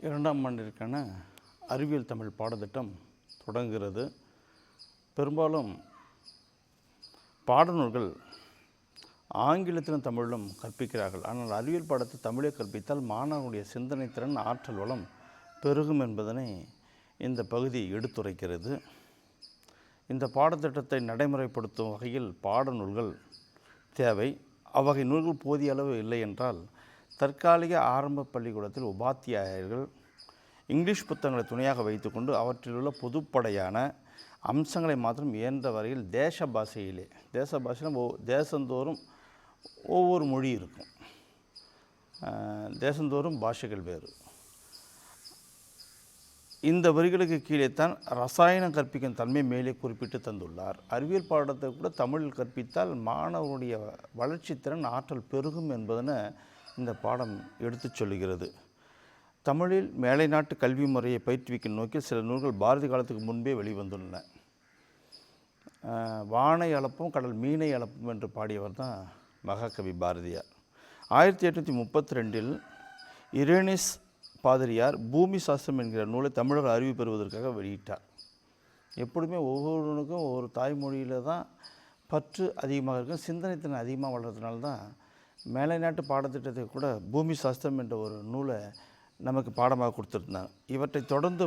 இரண்டாம் ஆண்டிற்கான அறிவியல் தமிழ் பாடத்திட்டம் தொடங்குகிறது. பெரும்பாலும் பாடநூல்கள் ஆங்கிலத்திலும் தமிழிலும் கற்பிக்கிறார்கள். ஆனால் அறிவியல் பாடத்தை தமிழே கற்பித்தால் மாணவனுடைய சிந்தனை திறன், ஆற்றல் வளம் பெருகும் என்பதனை இந்த பகுதி எடுத்துரைக்கிறது. இந்த பாடத்திட்டத்தை நடைமுறைப்படுத்தும் வகையில் பாடநூல்கள் தேவை. அவ்வகை நூல்கள் போதிய அளவு இல்லை என்றால் தற்காலிக ஆரம்ப பள்ளிக்கூடத்தில் உபாத்தியாயர்கள் இங்கிலீஷ் புத்தகங்களை துணையாக வைத்துக்கொண்டு அவற்றில் உள்ள பொதுப்படையான அம்சங்களை மாத்திரம் இயன்ற வரையில் தேச பாஷையில் தேசந்தோறும் ஒவ்வொரு மொழி இருக்கும், தேசந்தோறும் பாஷைகள் வேறு. இந்த வரிகளுக்கு கீழே தான் ரசாயனம் கற்பிக்கும் தன்மை மேலே குறிப்பிட்டு தந்துள்ளார். அறிவியல் பாடத்தை கூட தமிழில் கற்பித்தால் மாணவருடைய வளர்ச்சி திறன், ஆற்றல் பெருகும் என்பதனை இந்த பாடம் எடுத்து சொல்லுகிறது. தமிழில் மேலை நாட்டு கல்வி முறையை பயிற்றுவிக்கும் நோக்கில் சில நூல்கள் பாரதி காலத்துக்கு முன்பே வெளிவந்துள்ளன. வானை அளப்பும் கடல் மீனை அளப்பும் என்று பாடியவர் தான் மகாகவி பாரதியார். 1832 இரேனிஸ் பாதிரியார் பூமி சாஸ்திரம் என்கிற நூலை தமிழர் அறிவு பெறுவதற்காக வெளியிட்டார். எப்பொழுதுமே ஒவ்வொருவனுக்கும் ஒவ்வொரு தாய்மொழியில் தான் பற்று அதிகமாக இருக்கும், சிந்தனைத்திறன் அதிகமாக வளர்கிறதுனால தான் மேலை நாட்டு பாடத்திட்டத்தை கூட பூமி சாஸ்திரம் என்ற ஒரு நூலை நமக்கு பாடமாக கொடுத்துருந்தாங்க. இவற்றை தொடர்ந்து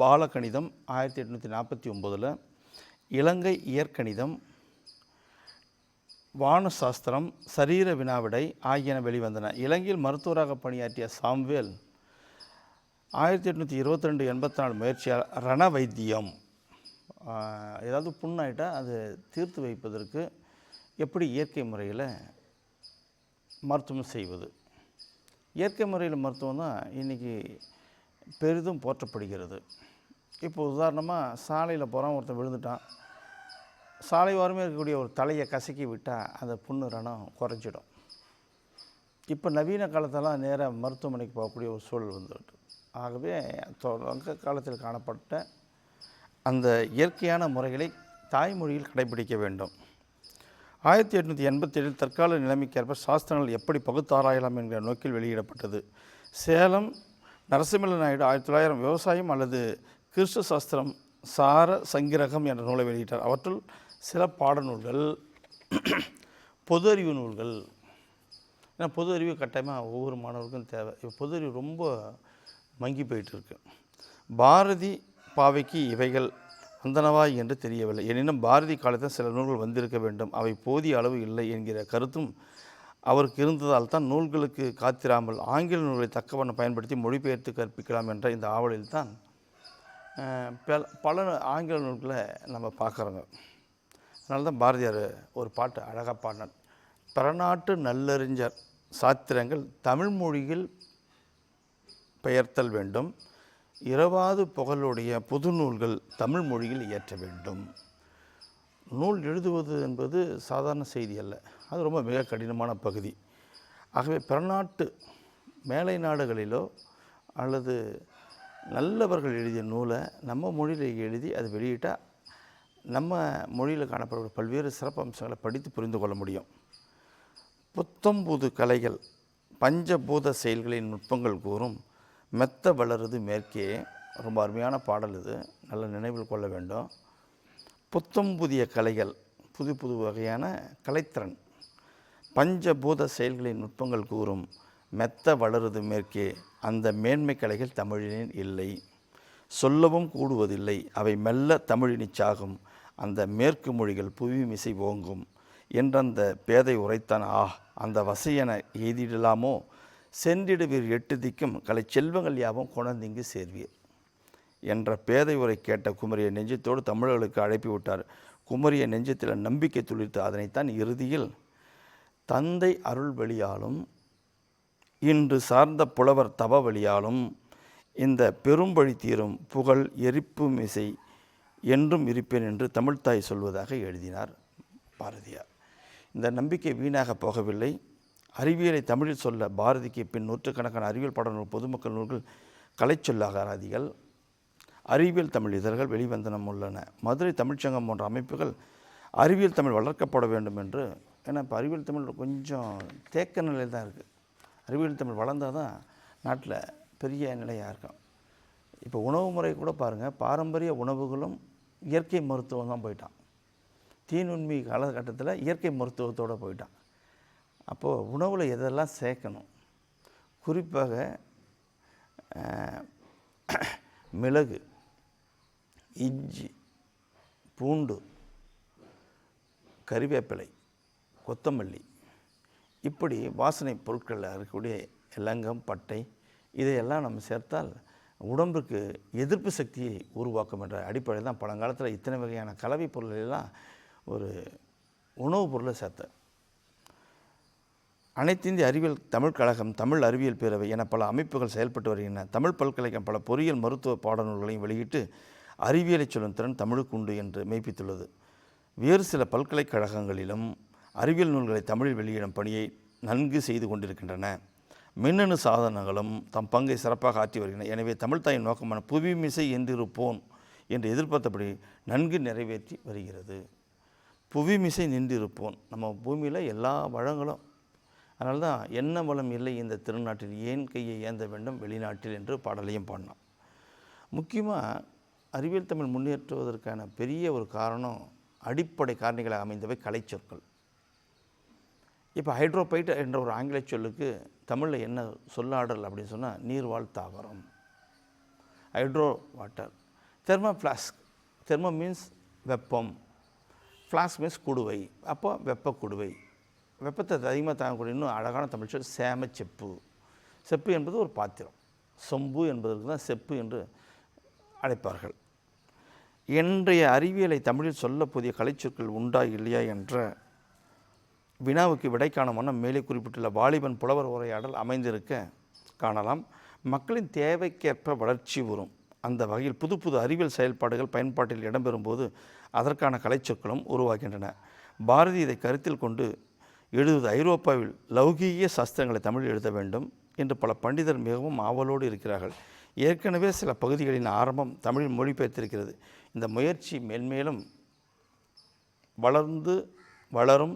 பாலகணிதம் 1849, இலங்கை இயற்கணிதம், வானசாஸ்திரம், சரீர வினாவிடை ஆகியன வெளிவந்தன. இலங்கையில் மருத்துவராக பணியாற்றிய சாம்வேல் 1822 84 முயற்சியால் ரண வைத்தியம், ஏதாவது புண்ணாயிட்டால் அது தீர்த்து வைப்பதற்கு எப்படி இயற்கை முறையில் மருத்துவம் செய்வது, இயற்கை முறையில் மருத்துவம் தான் இன்றைக்கி பெரிதும் போற்றப்படுகிறது. இப்போ உதாரணமாக சாலையில் போகிறான், ஒருத்தன் விழுந்துட்டான், சாலை ஓரமே இருக்கக்கூடிய ஒரு தலையை கசக்கி விட்டால் அந்த புண்ணு ரணம் குறைஞ்சிடும். இப்போ நவீன காலத்தெல்லாம் நேராக மருத்துவமனைக்கு போகக்கூடிய ஒரு சூழல் வந்துவிட்டு, ஆகவே தொடக்க காலத்தில் காணப்பட்ட அந்த இயற்கையான முறைகளை தாய்மொழியில் கடைபிடிக்க வேண்டும். 1887 தற்கால நிலைமைக்கேற்ப சாஸ்திரங்கள் எப்படி பகுத்தாராயலாம் என்கிற நோக்கில் வெளியிடப்பட்டது. சேலம் நரசிம்மல நாயுடு 1900 விவசாயம் அல்லது கிறிஸ்து சாஸ்திரம் சார சங்கிரகம் என்ற நூலை வெளியிட்டார். அவற்றுள் சில பாடநூல்கள், பொது அறிவு நூல்கள். ஏன்னா பொது அறிவு கட்டாயமாக ஒவ்வொரு மாணவருக்கும் தேவை. இப்போ பொது அறிவு ரொம்ப மங்கி போயிட்டு இருக்கு. பாரதி பாவைக்கு இவைகள் வந்தனவா என்று தெரியவில்லை. எனினும் பாரதி காலத்தில் சில நூல்கள் வந்திருக்க வேண்டும், அவை போதிய அளவு இல்லை என்கிற கருத்தும் அவருக்கு இருந்ததால் தான் நூல்களுக்கு காத்திராமல் ஆங்கில நூல்களை தக்கவண்ணம் பயன்படுத்தி மொழிபெயர்த்து கற்பிக்கலாம் என்ற இந்த ஆவலில் தான் பல ஆங்கில நூல்களை நம்ம பார்க்குறோங்க. அதனால தான் பாரதியார் ஒரு பாட்டு அழகாக பாடினார். பரநாட்டு நல்லறிஞர் சாத்திரங்கள் தமிழ் மொழியில் பெயர்த்தல் வேண்டும், இரவாது புகழுடைய புது நூல்கள் தமிழ் மொழியில் இயற்ற வேண்டும். நூல் எழுதுவது என்பது சாதாரண செய்தி அல்ல, அது ரொம்ப மிக கடினமான பகுதி. ஆகவே பிறநாட்டு மேலை நாடுகளிலோ அல்லது நல்லவர்கள் எழுதிய நூலை நம்ம மொழியில் எழுதி அது வெளியிட்டால் நம்ம மொழியில் காணப்படும் பல்வேறு சிறப்பு அம்சங்களை படித்து புரிந்து கொள்ள முடியும். புத்தம்புது கலைகள் பஞ்சபூத செயல்களின் நுட்பங்கள் கூறும் மெத்த வளருது மேற்கே. ரொம்ப அருமையான பாடல் இது, நல்ல நினைவில் கொள்ள வேண்டும். புத்தம் புதிய கலைகள், புது புது வகையான கலைத்திறன், பஞ்சபூத செயல்களின் நுட்பங்கள் கூறும் மெத்த வளருது மேற்கே. அந்த மேன்மை கலைகள் தமிழினில் இல்லை, சொல்லவும் கூடுவதில்லை, அவை மெல்ல தமிழினிச்சாகும். அந்த மேற்கு மொழிகள் புவிமிசை ஓங்கும் என்றந்த பேதை உரைத்தான். அந்த வசையென எய்திடலாமோ சென்றிடுவீர் எட்டு திக்கும் கலை செல்வங்கள் யாவும் கொணர்ந்திங்கு சேர்வீர் என்ற பேதை உரை கேட்ட குமரிய நெஞ்சத்தோடு தமிழர்களுக்கு அழைப்பி விட்டார். குமரிய நெஞ்சத்தில் நம்பிக்கை துளிர்த்து அதனைத்தான் இறுதியில் தந்தை அருள் வழியாலும் இன்று சார்ந்த புலவர் தவ வழியாலும் இந்த பெரும்பழி தீரும் புகழ் எரிப்பு மிசை என்றும் இருப்பேன் என்று தமிழ்த்தாய் சொல்வதாக எழுதினார் பாரதியார். இந்த நம்பிக்கை வீணாக போகவில்லை. அறிவியலை தமிழில் சொல்ல பாரதிக்கு பின் நூற்றுக்கணக்கான அறிவியல் பாடநூல், பொதுமக்கள் நூல்கள், கலைச்சொல் அகராதிகள், அறிவியல் தமிழ் இதழ்கள் வெளிவந்தனம் உள்ளன. மதுரை தமிழ்ச்சங்கம் போன்ற அமைப்புகள் அறிவியல் தமிழ் வளர்க்கப்பட வேண்டும் என்று, ஏன்னா இப்போ அறிவியல் தமிழ் கொஞ்சம் தேக்க நிலையில் தான் இருக்குது. அறிவியல் தமிழ் வளர்ந்தால் தான் நாட்டில் பெரிய நிலையாக இருக்கும். இப்போ உணவு முறை கூட பாருங்கள், பாரம்பரிய உணவுகளும் இயற்கை மருத்துவம் தான் போயிட்டான். தீநுண்மி காலகட்டத்தில் இயற்கை மருத்துவத்தோடு போயிட்டான். அப்போது உணவில் எதெல்லாம் சேர்க்கணும், குறிப்பாக மிளகு, இஞ்சி, பூண்டு, கறிவேப்பிலை, கொத்தமல்லி, இப்படி வாசனை பொருட்களில் இருக்கக்கூடிய லவங்கம், பட்டை, இதையெல்லாம் நம்ம சேர்த்தால் உடம்புக்கு எதிர்ப்பு சக்தியை உருவாக்கும் என்ற அடிப்படையில் தான் பழங்காலத்தில் இத்தனை வகையான கலவை பொருளெல்லாம் ஒரு உணவுப் பொருளை சேர்த்தார். அனைத்து இந்திய அறிவியல் தமிழ் கழகம், தமிழ் அறிவியல் பேரவை என பல அமைப்புகள் செயல்பட்டு வருகின்றன. தமிழ் பல்கலைக்கழகம் பல பொறியியல் மருத்துவ பாடநூல்களையும் வெளியிட்டு அறிவியலை சொல்லும் திறன் தமிழுக்கு உண்டு என்று மெய்ப்பித்துள்ளது. வேறு சில பல்கலைக்கழகங்களிலும் அறிவியல் நூல்களை தமிழில் வெளியிடும் பணியை நன்கு செய்து கொண்டிருக்கின்றன. மின்னணு சாதனங்களும் தம் பங்கை சிறப்பாக ஆற்றி வருகின்றன. எனவே தமிழ்தாயின் நோக்கமான புவிமிசை என்றிருப்போன் என்று எதிர்பார்த்தபடி நன்கு நிறைவேற்றி வருகிறது. புவிமிசை நின்றிருப்போன், நம்ம பூமியில் எல்லா வளங்களும், அதனால தான் என்ன வளம் இல்லை இந்த திருநாட்டில், ஏன் கையை ஏந்த வேண்டும் வெளிநாட்டில் என்று பாடலையும் பாடினான். முக்கியமாக அறிவியல் தமிழ் முன்னேற்றுவதற்கான பெரிய ஒரு காரணம், அடிப்படை காரணிகளாக அமைந்தவை கலைச்சொற்கள். இப்போ ஹைட்ரோபைட் என்ற ஒரு ஆங்கில சொல்லுக்கு தமிழில் என்ன சொல்லாடல் அப்படின்னு சொன்னால் நீர்வாழ் தாவரம். Hydro water. Thermo flask, thermo means வெப்பம், ஃப்ளாஸ்க் மீன்ஸ் குடுவை, அப்போ வெப்ப குடுவை. வெப்பத்தை அதிகமாக தாங்கக்கூடிய இன்னும் அழகான தமிழ் சொல் சேம செப்பு. செப்பு என்பது ஒரு பாத்திரம், சொம்பு என்பதற்கு தான் செப்பு என்று அழைப்பார்கள். இன்றைய அறிவியலை தமிழில் சொல்ல புதிய கலைச்சொற்கள் உண்டா இல்லையா என்ற வினாவுக்கு விடை காணும் வண்ணம் மேலே குறிப்பிட்டுள்ள வாலிபன் புலவர் உரையாடல் அமைந்திருக்க காணலாம். மக்களின் தேவைக்கேற்ப வளர்ச்சி வரும். அந்த வகையில் புது புது அறிவியல் செயல்பாடுகள் பயன்பாட்டில் இடம்பெறும்போது அதற்கான கலைச்சொற்களும் உருவாகின்றன. பாரதி இதை கருத்தில் கொண்டு எழுதுவது ஐரோப்பாவில் லௌகீக சாஸ்திரங்களை தமிழில் எழுத வேண்டும் என்று பல பண்டிதர் மிகவும் ஆவலோடு இருக்கிறார்கள். ஏற்கனவே சில பகுதிகளின் ஆரம்பம் தமிழில் மொழிபெயர்த்திருக்கிறது. இந்த முயற்சி மேன்மேலும் வளரும்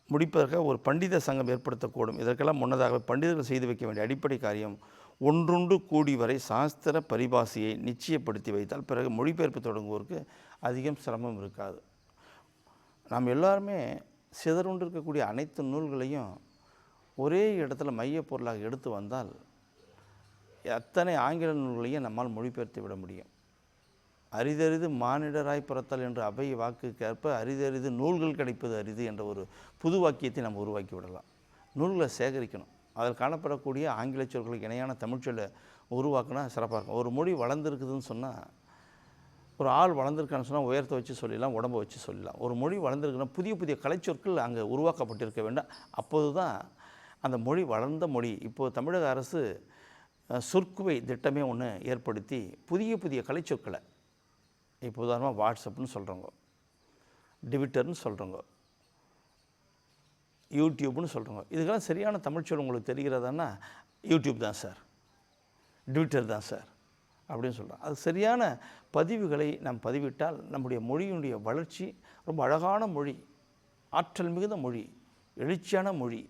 முடிப்பதற்காக ஒரு பண்டித சங்கம் ஏற்படுத்தக்கூடும். இதற்கெல்லாம் முன்னதாக பண்டிதர்கள் செய்து வைக்க வேண்டிய அடிப்படை காரியம் ஒன்றுண்டு கூடி வரை சாஸ்திர பரிபாஷையை நிச்சயப்படுத்தி வைத்தால் பிறகு மொழிபெயர்ப்பு தொடங்குவோருக்கு அதிகம் சிரமம் இருக்காது. நாம் எல்லாருமே சிதறுண்டு இருக்கக்கூடிய அனைத்து நூல்களையும் ஒரே இடத்துல மையப்பொருளாக எடுத்து வந்தால் அத்தனை ஆங்கில நூல்களையும் நம்மால் மொழிபெயர்த்து விட முடியும். அரிதறிது மானிடராய் பிறத்தல் என்ற அவை வாக்குக்கேற்ப அரிதறிது நூல்கள் கிடைப்பது அரிது என்ற ஒரு புது வாக்கியத்தை நம்ம உருவாக்கி விடலாம். நூல்களை சேகரிக்கணும். அதில் காணப்படக்கூடிய ஆங்கில சொற்களுக்கு இணையான தமிழ்ச்சொல்லை உருவாக்கினா சிறப்பாக இருக்கும். ஒரு மொழி வளர்ந்துருக்குதுன்னு சொன்னால், ஒரு ஆள் வளர்ந்துருக்கான்னு சொன்னால் உயரத்தை வச்சு சொல்லிடலாம், உடம்பை வச்சு சொல்லலாம். ஒரு மொழி வளர்ந்துருக்குன்னா புதிய புதிய கலைச்சொற்கள் அங்கே உருவாக்கப்பட்டிருக்க வேண்டாம். அப்போது தான் அந்த மொழி வளர்ந்த மொழி. இப்போது தமிழக அரசு சொற்குவை திட்டமே ஒன்று ஏற்படுத்தி புதிய புதிய கலைச்சொற்களை, இப்போ உதாரணமாக வாட்ஸ்அப்னு சொல்கிறோங்க, ட்விட்டர்னு சொல்கிறோங்க, யூடியூப்னு சொல்கிறோங்க. இதுக்கெல்லாம் சரியான தமிழ்ச்சொல் உங்களுக்கு தெரிகிறதான்னா யூடியூப் தான் சார், ட்விட்டர் தான் சார் அப்படின்னு சொல்கிறோம். அது சரியான பதிவுகளை நாம் பதிவிட்டால் நம்முடைய மொழியினுடைய வளர்ச்சி ரொம்ப அழகான மொழி, ஆற்றல் மிகுந்த மொழி, எழுச்சியான மொழி,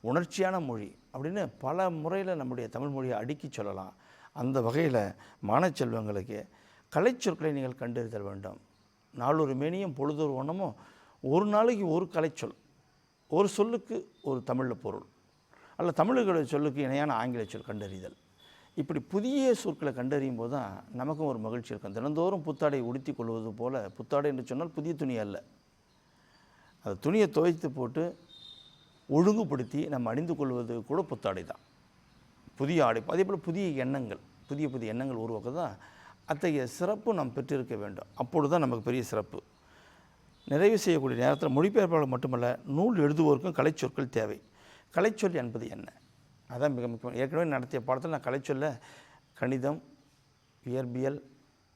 உணர்ச்சியான மொழி அப்படின்னு பல முறையில் நம்முடைய தமிழ் மொழியை அடுக்கி சொல்லலாம். அந்த வகையில் மானச்செல்வங்களுக்கு கலைச்சொற்களை நீங்கள் கண்டறிதல் வேண்டும். நாளொரு மேனியும் பொழுதொரு வண்ணமும், ஒரு நாளைக்கு ஒரு கலைச்சொல், ஒரு சொல்லுக்கு ஒரு தமிழில் பொருள், அல்ல தமிழுடைய சொல்லுக்கு இணையான ஆங்கில சொல் கண்டறிதல். இப்படி புதிய சொற்களை கண்டறியும் போது தான் நமக்கும் ஒரு மகிழ்ச்சி இருக்கும். தினந்தோறும் புத்தாடை உடுத்தி கொள்வது போல், புத்தாடை என்று சொன்னால் புதிய துணி அல்ல, அந்த துணியை துவைத்து போட்டு ஒழுங்குபடுத்தி நம்ம அணிந்து கொள்வது கூட புத்தாடை தான், புதிய ஆடை. அதே போல் புதிய எண்ணங்கள், புதிய புதிய எண்ணங்கள் உருவாக்க தான் அத்தகைய சிறப்பு நாம் பெற்றிருக்க வேண்டும். அப்பொழுது தான் நமக்கு பெரிய சிறப்பு. நிறைவு செய்யக்கூடிய நேரத்தில் மொழிபெயர்ப்பாளர் மட்டுமல்ல, நூல் எழுதுவோருக்கும் கலைச்சொற்கள் தேவை. கலைச்சொல் என்பது என்ன, அதான் மிக முக்கியம். ஏற்கனவே நடத்திய பாடத்தில் நான் கலைச்சொல்ல கணிதம், இயற்பியல்,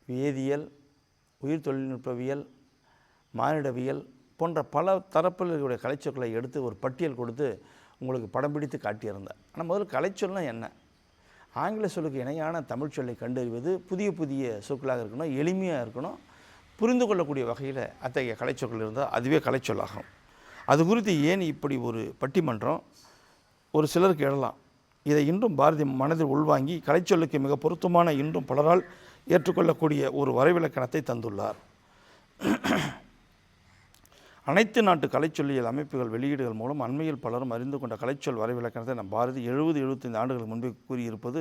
வேதியியல், உயிர் தொழில்நுட்பவியல், மானிடவியல் போன்ற பல தரப்பில் இருக்கக்கூடிய கலைச்சொற்களை எடுத்து ஒரு பட்டியல் கொடுத்து உங்களுக்கு படம் பிடித்து காட்டியிருந்தேன். ஆனால் முதல்ல கலைச்சொல்னால் என்ன, ஆங்கில சொல்லுக்கு இணையான தமிழ் சொல்லை கண்டறிவது, புதிய புதிய சொற்களாக இருக்கணும், எளிமையாக இருக்கணும், புரிந்து கொள்ளக்கூடிய வகையில் அத்தகைய கலைச்சொற்கள் இருந்தால் அதுவே கலைச்சொல்லாகும். அது குறித்து ஏன் இப்படி ஒரு பட்டிமன்றம் ஒரு சிலருக்கு எழலாம். இதை இன்றும் பாரதி மனதில் உள்வாங்கி கலைச்சொல்லுக்கு மிக பொருத்தமான இன்றும் பலரால் ஏற்றுக்கொள்ளக்கூடிய ஒரு வரைவிலக்கணத்தை தந்துள்ளார். அனைத்து நாட்டு கலைச்சொல்லியல் அமைப்புகள் வெளியீடுகள் மூலம் அண்மையில் பலரும் அறிந்து கொண்ட கலைச்சொல் வரைவிலக்கணத்தை நம் பாரதி 70-75 ஆண்டுகளுக்கு முன்பே கூறியிருப்பது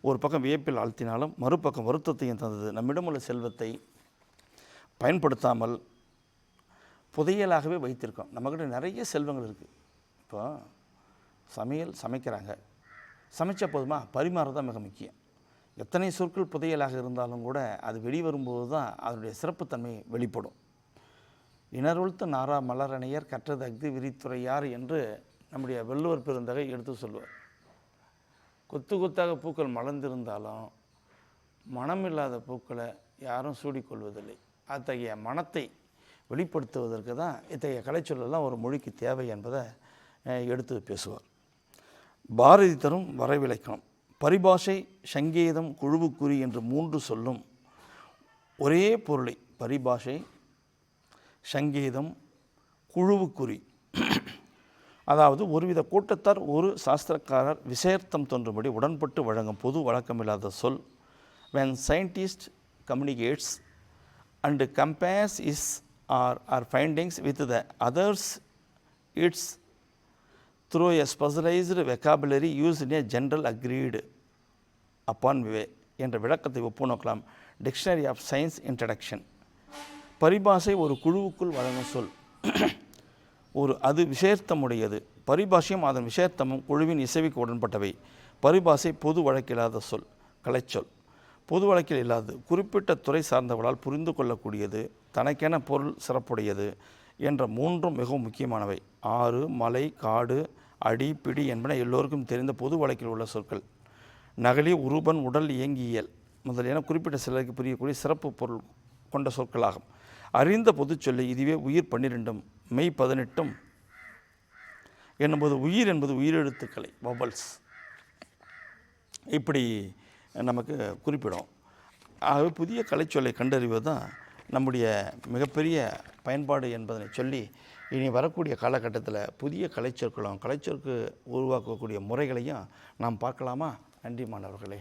ஒரு பக்கம் வியப்பில் ஆழ்த்தினாலும் மறுபக்கம் வருத்தத்தையும் தந்தது. நம்மிடமுள்ள செல்வத்தை பயன்படுத்தாமல் புதையலாகவே வைத்திருக்கோம். நம்மக்கிட்ட நிறைய செல்வங்கள் இருக்குது. இப்போ சமைக்கிறாங்க, சமைச்ச போதுமா பரிமாறதான் மிக முக்கியம். எத்தனை சொற்கள் புதையலாக இருந்தாலும் கூட அது வெளிவரும்போது தான் அதனுடைய சிறப்புத்தன்மை வெளிப்படும். இணருழ்த்த நாரா மலரணையர் கற்றது அஃது விரித்துறையார் என்று நம்முடைய வள்ளுவர் பெருந்தகை எடுத்து சொல்லுவார். கொத்து கொத்தாக பூக்கள் மலர்ந்திருந்தாலும் மனமில்லாத பூக்களை யாரும் சூடிக்கொள்வதில்லை. அத்தகைய மனத்தை வெளிப்படுத்துவதற்கு தான் இத்தகைய கலைச்சொல்லாம் ஒரு மொழிக்கு தேவை என்பதை எடுத்து பேசுவார். பாரதி தரும் வரைவிலக்கணம் பரிபாஷை, சங்கேதம், குழுவுக்குறி என்று 3 சொல்லும் ஒரே பொருளை பரிபாஷை, சங்கேதம், குழுவுக்குறி, அதாவது ஒருவித கூட்டத்தார் ஒரு சாஸ்திரக்காரர் விஷயர்த்தம் தோன்றும்படி உடன்பட்டு வழங்கும் பொது வழக்கமில்லாத சொல். when scientist communicates and compares his or findings with the others, it's through a specialized vocabulary used in a general agreed upon way என்ற விளக்கத்தை ஒப்புநோக்கலாம். Dictionary of science introduction. பரிபாஷை ஒரு குழுவுக்குள் வழங்கும் சொல். அது விஷயர்த்தமுடையது. பரிபாஷையும் அதன் விஷயர்த்தமும் குழுவின் இசைவுக்கு உடன்பட்டவை. பரிபாஷை பொது வழக்கில்லாத சொல், கலைச்சொல். பொது வழக்கில் இல்லாது குறிப்பிட்ட துறை சார்ந்தவர்களால் புரிந்து கொள்ளக்கூடியது, தனக்கென பொருள் சிறப்புடையது என்ற 3 மிகவும் முக்கியமானவை. ஆறு, மலை, காடு, அடி, பிடி என்பன எல்லோருக்கும் தெரிந்த பொது வழக்கில் உள்ள சொற்கள். நகலி, உருபன், உடல், இயங்கியல் முதலியன குறிப்பிட்ட சிலருக்கு புரியக்கூடிய சிறப்பு பொருள் கொண்ட சொற்களாகும். அறிந்த பொது சொல்லி இதுவே உயிர் 12 மெய் 18 என்னும்போது உயிர் என்பது உயிரெழுத்துக்களை வவல்ஸ் இப்படி நமக்கு குறிப்பிடும். ஆகவே புதிய கலைச்சொல்லை கண்டறிவது தான் நம்முடைய மிகப்பெரிய பயன்பாடு என்பதனை சொல்லி இனி வரக்கூடிய காலகட்டத்தில் புதிய கலைச்சொற்களும் கலைச்சொற்கு உருவாக்கக்கூடிய முறைகளையும் நாம் பார்க்கலாமா? நன்றி மாணவர்களே.